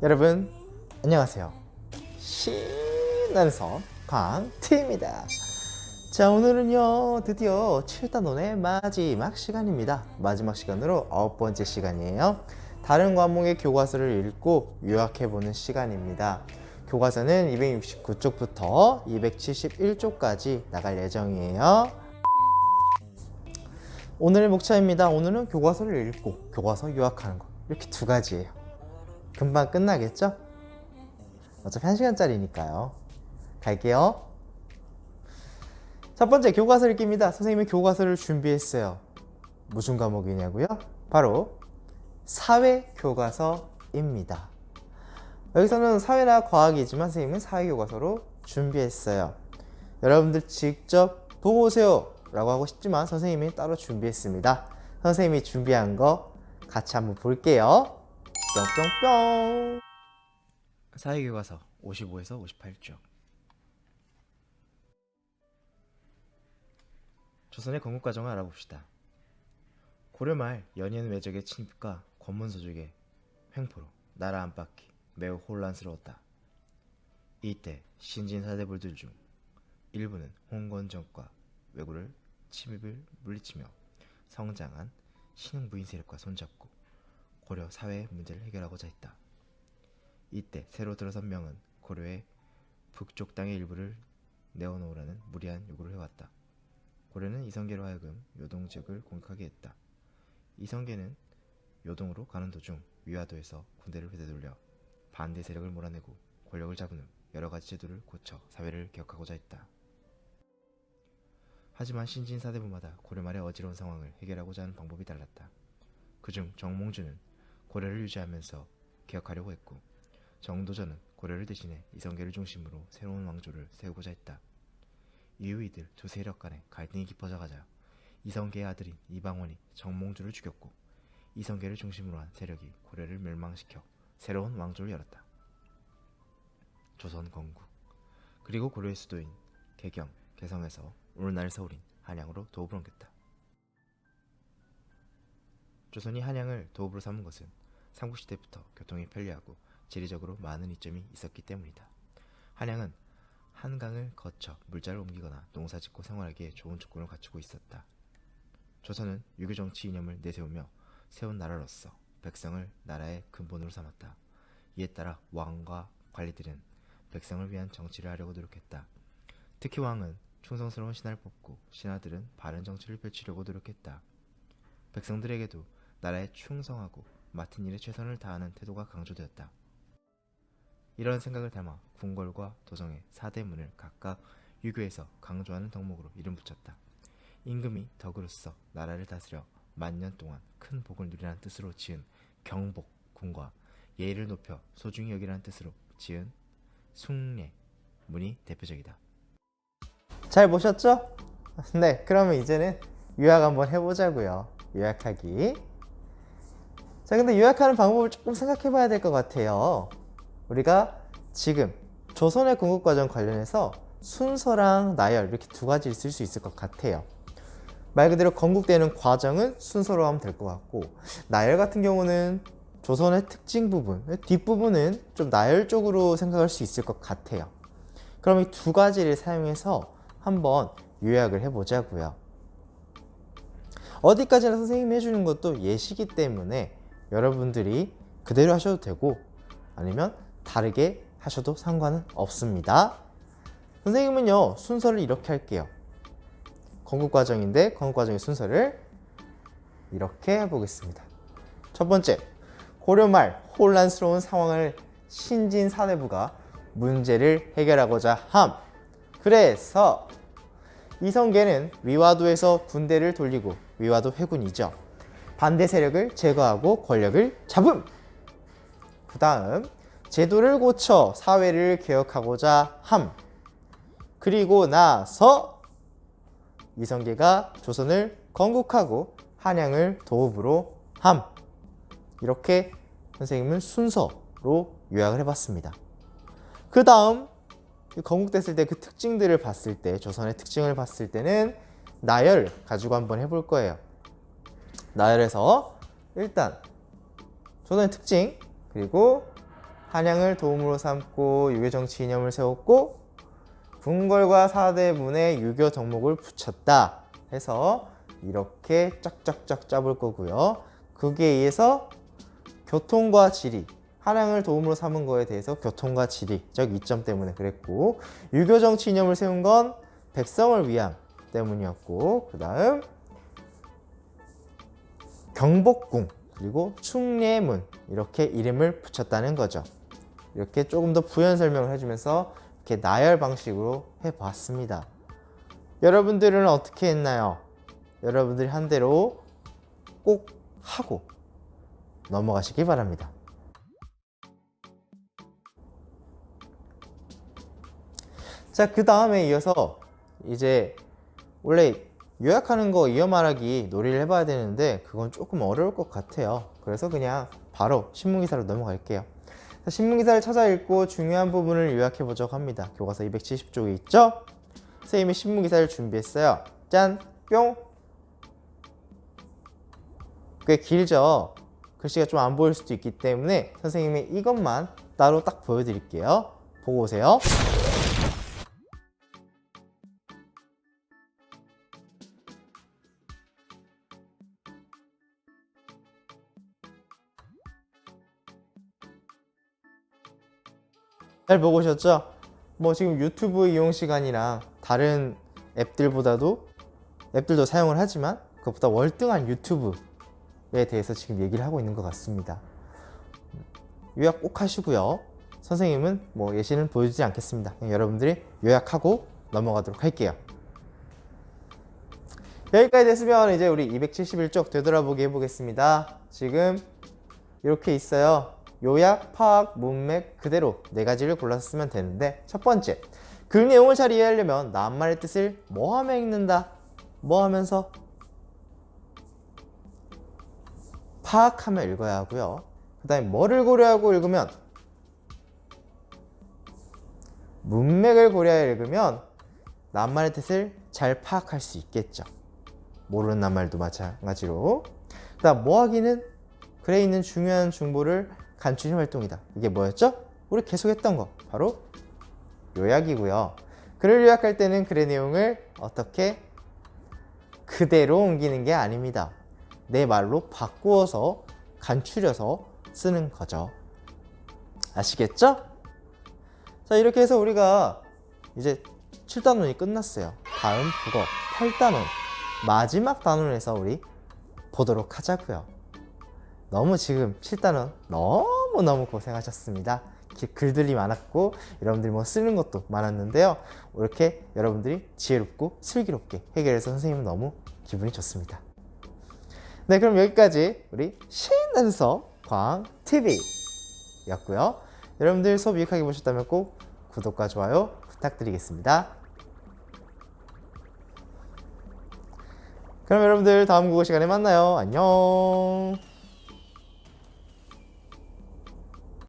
여러분 안녕하세요. 신나는 선 광트입니다. 자, 오늘은요 드디어 7단원의 마지막 시간입니다. 마지막 시간으로 9번째 시간이에요. 다른 과목의 교과서를 읽고 요약해보는 시간입니다. 교과서는 269쪽부터 271쪽까지 나갈 예정이에요. 오늘의 목차입니다. 오늘은 교과서를 읽고 교과서 요약하는 거, 이렇게 두 가지예요. 금방 끝나겠죠? 어차피 1시간짜리니까요. 갈게요. 첫 번째, 교과서 읽기입니다. 선생님이 교과서를 준비했어요. 무슨 과목이냐고요? 바로 사회교과서입니다. 여기서는 사회나 과학이지만 선생님은 사회교과서로 준비했어요. 여러분들 직접 보고 오세요 라고 하고 싶지만 선생님이 따로 준비했습니다. 선생님이 준비한 거 같이 한번 볼게요. 뿅뿅뿅. 사회교과서 55에서 58쪽. 조선의 건국과정을 알아봅시다. 고려말 연인 외적의 침입과 권문서족의 횡포로 나라 안팎이 매우 혼란스러웠다. 이때 신진사대부들 중 일부는 홍건정과 왜구를 침입을 물리치며 성장한 신흥부인 세력과 손잡고 고려 사회의 문제를 해결하고자 했다. 이때 새로 들어선 명은 고려의 북쪽 땅의 일부를 내어놓으라는 무리한 요구를 해왔다. 고려는 이성계로 하여금 요동 지역을 공격하게 했다. 이성계는 요동으로 가는 도중 위화도에서 군대를 회대돌려 반대 세력을 몰아내고 권력을 잡은 후 여러가지 제도를 고쳐 사회를 개혁하고자 했다. 하지만 신진사대부마다 고려 말의 어지러운 상황을 해결하고자 하는 방법이 달랐다. 그중 정몽주는 고려를 유지하면서 개혁하려고 했고, 정도전은 고려를 대신해 이성계를 중심으로 새로운 왕조를 세우고자 했다. 이후 이들 두 세력 간의 갈등이 깊어져가자 이성계의 아들인 이방원이 정몽주를 죽였고, 이성계를 중심으로 한 세력이 고려를 멸망시켜 새로운 왕조를 열었다. 조선 건국. 그리고 고려의 수도인 개경, 개성에서 오늘날 서울인 한양으로 도읍을 옮겼다. 조선이 한양을 도읍으로 삼은 것은 삼국시대부터 교통이 편리하고 지리적으로 많은 이점이 있었기 때문이다. 한양은 한강을 거쳐 물자를 옮기거나 농사짓고 생활하기에 좋은 조건을 갖추고 있었다. 조선은 유교정치 이념을 내세우며 세운 나라로서 백성을 나라의 근본으로 삼았다. 이에 따라 왕과 관리들은 백성을 위한 정치를 하려고 노력했다. 특히 왕은 충성스러운 신하를 뽑고 신하들은 바른 정치를 펼치려고 노력했다. 백성들에게도 나라에 충성하고 맡은 일에 최선을 다하는 태도가 강조되었다. 이런 생각을 담아 궁궐과 도정의 4대문을 각각 유교에서 강조하는 덕목으로 이름 붙였다. 임금이 덕으로서 나라를 다스려 만년 동안 큰 복을 누리라는 뜻으로 지은 경복궁과 예의를 높여 소중히 여기라는 뜻으로 지은 숭례문이 대표적이다. 잘 보셨죠? 네, 그러면 이제는 요약 한번 해보자고요. 요약하기. 자, 근데 요약하는 방법을 조금 생각해 봐야 될 것 같아요. 우리가 지금 조선의 건국과정 관련해서 순서랑 나열 이렇게 두 가지를 쓸 수 있을 것 같아요. 말 그대로 건국되는 과정은 순서로 하면 될 것 같고, 나열 같은 경우는 조선의 특징 부분, 뒷부분은 좀 나열적으로 생각할 수 있을 것 같아요. 그럼 이 두 가지를 사용해서 한번 요약을 해보자고요. 어디까지나 선생님이 해주는 것도 예시기 때문에 여러분들이 그대로 하셔도 되고 아니면 다르게 하셔도 상관은 없습니다. 선생님은요 순서를 이렇게 할게요. 건국과정인데 건국과정의 순서를 이렇게 해보겠습니다. 첫 번째, 고려말 혼란스러운 상황을 신진사대부가 문제를 해결하고자 함. 그래서 이성계는 위화도에서 군대를 돌리고, 위화도 회군이죠, 반대 세력을 제거하고 권력을 잡음. 그 다음 제도를 고쳐 사회를 개혁하고자 함. 그리고 나서 이성계가 조선을 건국하고 한양을 도읍으로 함. 이렇게 선생님은 순서로 요약을 해봤습니다. 그 다음 건국됐을 때 그 특징들을 봤을 때, 조선의 특징을 봤을 때는 나열 가지고 한번 해볼 거예요. 나열에서 일단 조선의 특징, 그리고 한양을 도움으로 삼고 유교 정치 이념을 세웠고 궁궐과 사대문에 유교 덕목을 붙였다 해서 이렇게 쫙쫙쫙 짜볼 거고요. 거기에 의해서 교통과 지리, 한양을 도움으로 삼은 거에 대해서 교통과 지리적 이점 때문에 그랬고, 유교 정치 이념을 세운 건 백성을 위함 때문이었고, 그 다음 경복궁 그리고 충례문 이렇게 이름을 붙였다는 거죠. 이렇게 조금 더 부연 설명을 해주면서 이렇게 나열 방식으로 해봤습니다. 여러분들은 어떻게 했나요? 여러분들이 한 대로 꼭 하고 넘어가시기 바랍니다. 자, 그 다음에 이어서 이제 원래 요약하는 거 이어 말하기 놀이를 해봐야 되는데 그건 조금 어려울 것 같아요. 그래서 그냥 바로 신문기사로 넘어갈게요. 자, 신문기사를 찾아 읽고 중요한 부분을 요약해 보자고 합니다. 교과서 270쪽에 있죠? 선생님이 신문기사를 준비했어요. 짠! 뿅! 꽤 길죠? 글씨가 좀 안 보일 수도 있기 때문에 선생님이 이것만 따로 딱 보여드릴게요. 보고 오세요. 잘 보고 오셨죠? 뭐 지금 유튜브 이용 시간이랑 다른 앱들도 사용을 하지만 그것보다 월등한 유튜브에 대해서 지금 얘기를 하고 있는 것 같습니다. 요약 꼭 하시고요. 선생님은 뭐 예시는 보여주지 않겠습니다. 그냥 여러분들이 요약하고 넘어가도록 할게요. 여기까지 됐으면 이제 우리 271쪽 되돌아보기 해보겠습니다. 지금 이렇게 있어요. 요약, 파악, 문맥 그대로 네 가지를 골라서 쓰면 되는데, 첫 번째, 글 내용을 잘 이해하려면 낱말의 뜻을 뭐 하며 읽는다? 뭐 하면서? 파악하며 읽어야 하고요. 그 다음에 뭐를 고려하고 읽으면? 문맥을 고려하여 읽으면 낱말의 뜻을 잘 파악할 수 있겠죠. 모르는 낱말도 마찬가지로. 그 다음 뭐 하기는? 글에 있는 중요한 정보를 간추린 활동이다. 이게 뭐였죠? 우리 계속 했던 거 바로 요약이고요. 글을 요약할 때는 글의 내용을 어떻게 그대로 옮기는 게 아닙니다. 내 말로 바꾸어서 간추려서 쓰는 거죠. 아시겠죠? 자, 이렇게 해서 우리가 이제 7단원이 끝났어요. 다음 국어 8단원 마지막 단원에서 우리 보도록 하자고요. 너무 지금 7단원 너무너무 고생하셨습니다. 글들이 많았고 여러분들이 뭐 쓰는 것도 많았는데요. 이렇게 여러분들이 지혜롭고 슬기롭게 해결해서 선생님은 너무 기분이 좋습니다. 네, 그럼 여기까지 우리 신나는 수업 광TV 였고요. 여러분들 수업 유익하게 보셨다면 꼭 구독과 좋아요 부탁드리겠습니다. 그럼 여러분들 다음 국어 시간에 만나요. 안녕.